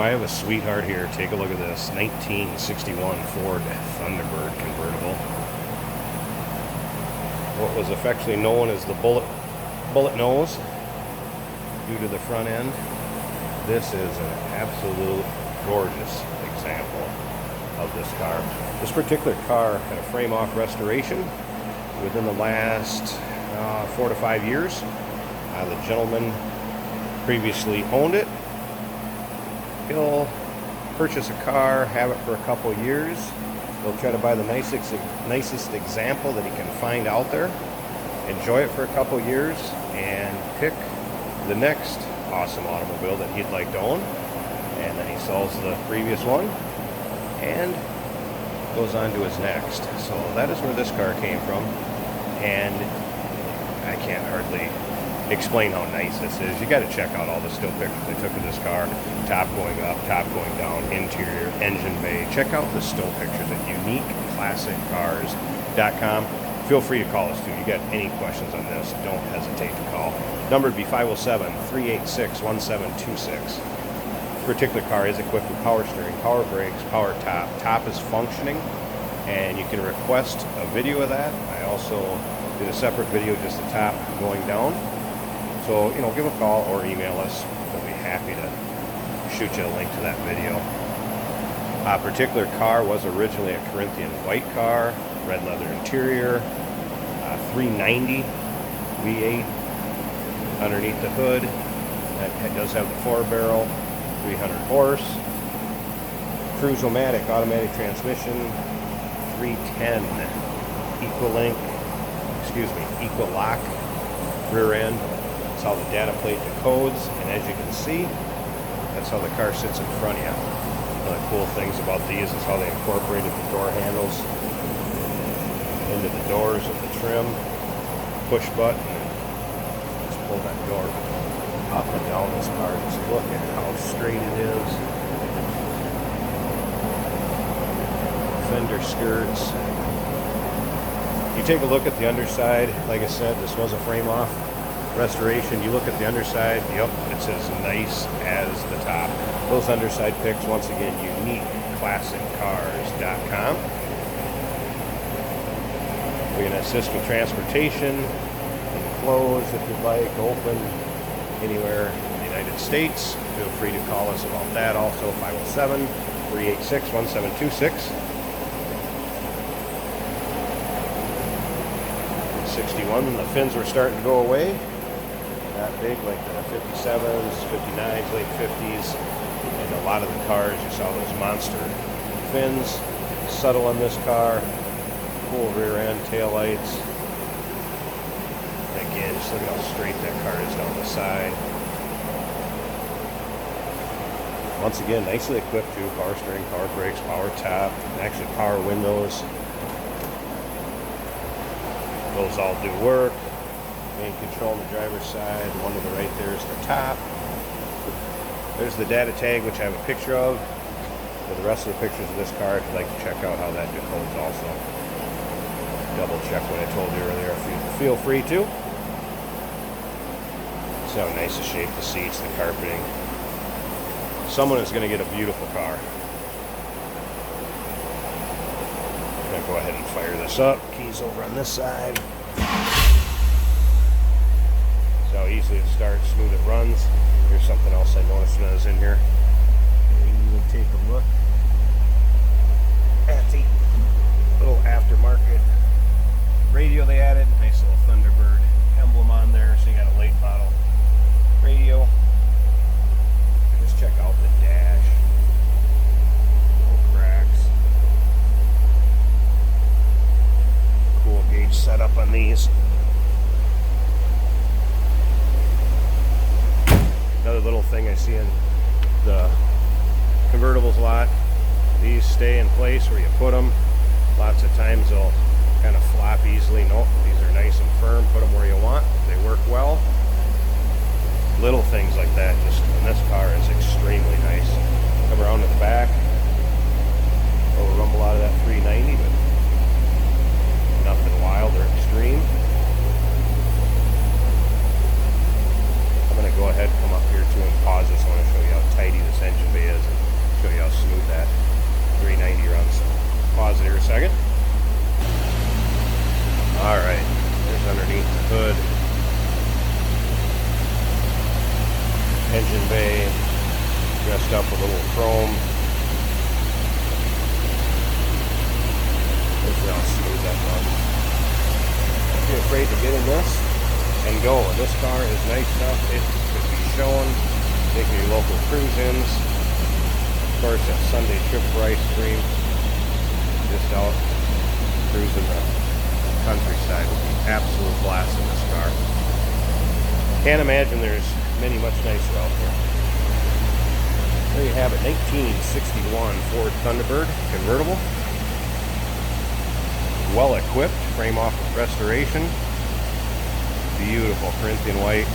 I have a sweetheart here. Take a look at this 1961 Ford Thunderbird convertible. What was affectionately known as the bullet nose due to the front end. This is an absolute gorgeous example of this car. This particular car had a frame-off restoration within the last 4 to 5 years. The gentleman previously owned it. He'll purchase a car, have it for a couple of years. He'll try to buy the nicest example that he can find out there, enjoy it for a couple of years, and pick the next awesome automobile that he'd like to own. And then he sells the previous one and goes on to his next. So that is where this car came from, and I can't hardly explain how nice this is. You got to check out all the still pictures they took of this car. Top going up, top going down, interior, engine bay. Check out the still pictures at uniqueclassiccars.com. Feel free to call us too. You got any questions on this, don't hesitate to call. Number would be 507-386-1726. This particular car is equipped with power steering, power brakes, power top. Top is functioning, and you can request a video of that. I also did a separate video just the top going down. So, give a call or email us. We'll be happy to shoot you a link to that video. A particular car was originally a Corinthian white car, red leather interior, 390 V8 underneath the hood. That does have the 4-barrel, 300 horse. Cruise-o-matic automatic transmission, 310 Equalock rear end. That's how the data plate decodes, and as you can see, that's how the car sits in front of you. One of the cool things about these is how they incorporated the door handles into the doors of the trim. Push button, just pull that door up and down this car. Just look at how straight it is. Fender skirts. You take a look at the underside. Like I said, this was a frame-off restoration. You look at the underside, yep, it's as nice as the top. Those underside pics, once again, uniqueclassiccars.com. We're going to assist with transportation, enclosed if you'd like, open anywhere in the United States. Feel free to call us about that. Also, 507-386-1726. 61, the fins were starting to go away. Not big like the 57s, 59s, late 50s. And a lot of the cars, you saw those monster fins. Subtle on this car. Cool rear end, tail lights. Again, just look at how straight that car is down the side. Once again, nicely equipped too. Power steering, power brakes, power top, and actually power windows. Those all do work. Main control on the driver's side. One to the right there is the top. There's the data tag, which I have a picture of. For the rest of the pictures of this car, if you'd like to check out how that decodes also. Double check what I told you earlier. Feel free to. See how nice the shape, the seats, the carpeting. Someone is going to get a beautiful car. I'm going to go ahead and fire this up. Keys over on this side. See how easily it starts, smooth it runs. Here's something else I noticed when I was in here. You can even take a look at the little aftermarket radio they added. Nice little Thunderbird emblem on there, so you got a late model radio. Just check out the dash. No cracks. Cool gauge setup on these. Another little thing I see in the convertibles a lot, these stay in place where you put them. Lots of times they'll kind of flop easily. Nope, these are nice and firm. Put them where you want. They work well. Little things like that, just, and this car is extremely nice. Come around to the back. A little rumble out of that 390, but nothing wild or extreme. I'm going to go ahead and come up here too and pause this. I want to show you how tidy this engine bay is. hood, engine bay, dressed up with a little chrome. Let's see how smooth that runs. Don't be afraid to get in this and go. This car is nice enough. It could be showing, taking your local cruise-ins. Of course, that Sunday trip for ice cream. Just out cruising the countryside would be absolute blast in this car. Can't imagine there's many much nicer out there. There you have it, 1961 Ford Thunderbird convertible. Well equipped, frame off with restoration. Beautiful Corinthian white,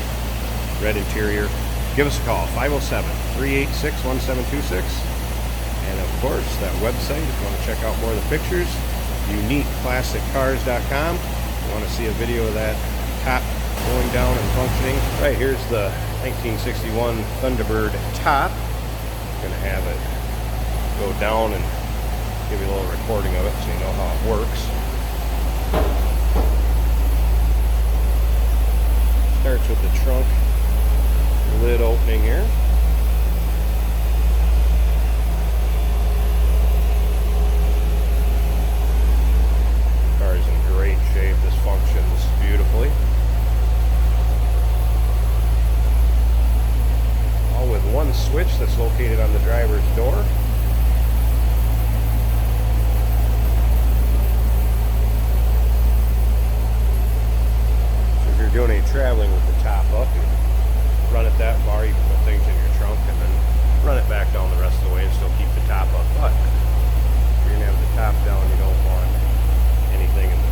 red interior. Give us a call, 507-386-1726. And of course, that website, if you want to check out more of the pictures, uniqueclassiccars.com. If you want to see a video of that top going down and functioning. Right, here's the 1961 Thunderbird top. Going to have it go down and give you a little recording of it so you know how it works. Starts with the trunk lid opening here. Car is in great shape. This functions beautifully. All with one switch that's located on the driver's door. So if you're doing any traveling with the top up, you run it that far, you can put things in your trunk and then run it back down the rest of the way and still keep the top up. But if you're going to have the top down, you don't want anything in the